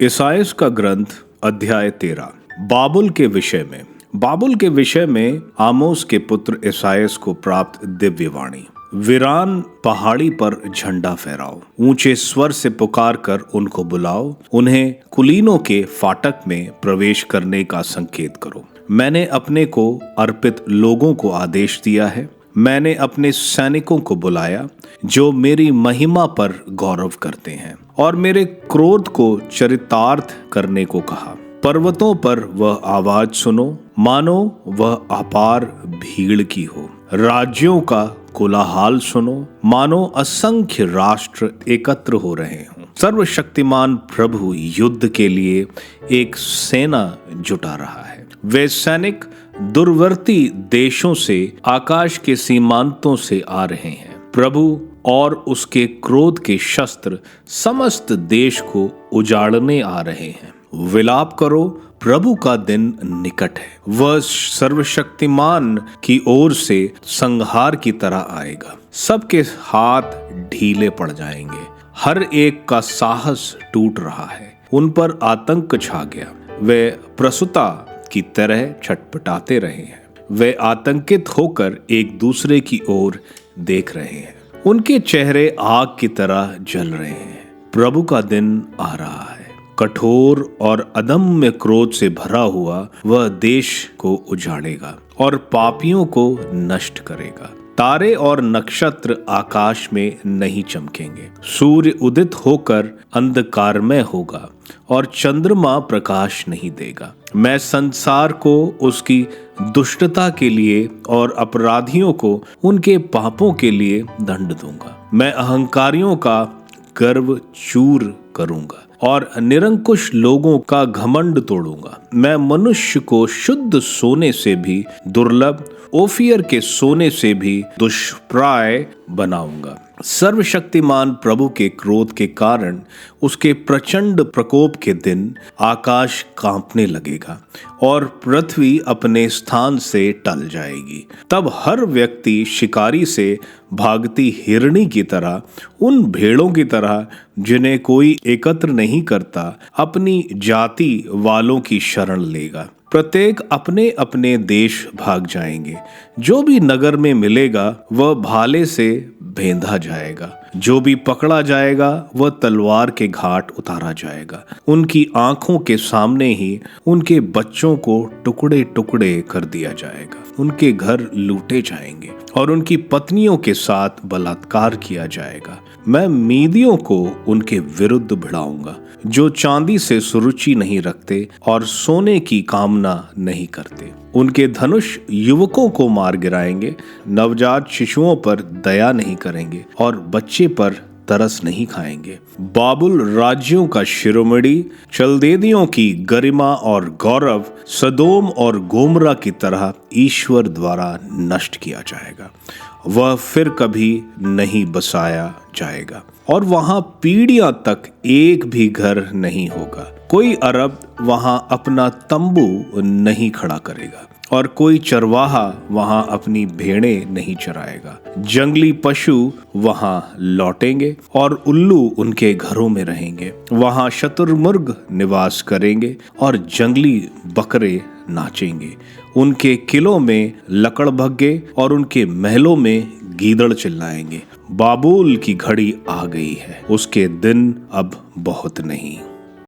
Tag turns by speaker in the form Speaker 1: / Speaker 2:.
Speaker 1: इसाइयाह का ग्रंथ अध्याय 13। बाबुल के विषय में आमोस के पुत्र इसाइयाह को प्राप्त दिव्य वाणी। वीरान पहाड़ी पर झंडा फहराओ, ऊंचे स्वर से पुकार कर उनको बुलाओ, उन्हें कुलीनों के फाटक में प्रवेश करने का संकेत करो। मैंने अपने को अर्पित लोगों को आदेश दिया है, मैंने अपने सैनिकों को बुलाया जो मेरी महिमा पर गौरव करते हैं, और मेरे क्रोध को चरितार्थ करने को कहा। पर्वतों पर वह आवाज सुनो, मानो वह अपार भीड़ की हो। राज्यों का कोलाहल सुनो, मानो असंख्य राष्ट्र एकत्र हो रहे हों। सर्वशक्तिमान प्रभु युद्ध के लिए एक सेना जुटा रहा है। वे सैनिक दूरवर्ती देशों से, आकाश के सीमांतों से आ रहे हैं। प्रभु और उसके क्रोध के शस्त्र समस्त देश को उजाड़ने आ रहे हैं। विलाप करो, प्रभु का दिन निकट है। वह सर्वशक्तिमान की ओर से संहार की तरह आएगा। सबके हाथ ढीले पड़ जाएंगे, हर एक का साहस टूट रहा है। उन पर आतंक छा गया, वे प्रसूता की तरह छटपटाते रहे हैं। वे आतंकित होकर एक दूसरे की ओर देख रहे हैं, उनके चेहरे आग की तरह जल रहे हैं। प्रभु का दिन आ रहा है, कठोर और अदम्य क्रोध से भरा हुआ। वह देश को उजाड़ेगा और पापियों को नष्ट करेगा। तारे और नक्षत्र आकाश में नहीं चमकेंगे, सूर्य उदित होकर अंधकारमय होगा और चंद्रमा प्रकाश नहीं देगा। मैं संसार को उसकी दुष्टता के लिए और अपराधियों को उनके पापों के लिए दंड दूंगा। मैं अहंकारियों का गर्व चूर करूंगा और निरंकुश लोगों का घमंड तोड़ूंगा। मैं मनुष्य को शुद्ध सोने से भी दुर्लभ, ओफियर के सोने से भी दुष्प्राय बनाऊंगा। सर्वशक्तिमान प्रभु के क्रोध के कारण उसके प्रचंड प्रकोप के दिन आकाश कांपने लगेगा और पृथ्वी अपने स्थान से टल जाएगी। तब हर व्यक्ति शिकारी से भागती हिरणी की तरह, उन भेड़ों की तरह जिन्हें कोई एकत्र नहीं करता, अपनी जाति वालों की शरण लेगा। प्रत्येक अपने अपने देश भाग जाएंगे। जो भी नगर में मिलेगा वह भाले से भेंधा जाएगा, जो भी पकड़ा जाएगा वह तलवार के घाट उतारा जाएगा। उनकी आंखों के सामने ही उनके बच्चों को टुकड़े टुकड़े कर दिया जाएगा। उनके घर लूटे जाएंगे और उनकी पत्नियों के साथ बलात्कार किया जाएगा। मैं मीदियों को उनके विरुद्ध भिड़ाऊंगा, जो चांदी से सुरुचि नहीं रखते और सोने की कामना नहीं करते। उनके धनुष युवकों को मार गिराएंगे, नवजात शिशुओं पर दया नहीं करेंगे और बच्चे पर तरस नहीं खाएंगे। बाबुल राज्यों का शिरोमणि, चल्देदियों की गरिमा और गौरव सदोम और गोमरा की तरह ईश्वर द्वारा नष्ट किया जाएगा। वह फिर कभी नहीं बसाया जाएगा और वहां पीढ़ियां तक एक भी घर नहीं होगा। कोई अरब वहां अपना तंबू नहीं खड़ा करेगा और कोई चरवाहा वहां अपनी भेड़ें नहीं चराएगा। जंगली पशु वहां लौटेंगे और उल्लू उनके घरों में रहेंगे। वहां शतुरमुर्ग निवास करेंगे और जंगली बकरे नाचेंगे। उनके किलों में लकड़बग्गे और उनके महलों में गीदड़ चिल्लाएंगे। बाबुल की घड़ी आ गई है, उसके दिन अब बहुत नहीं।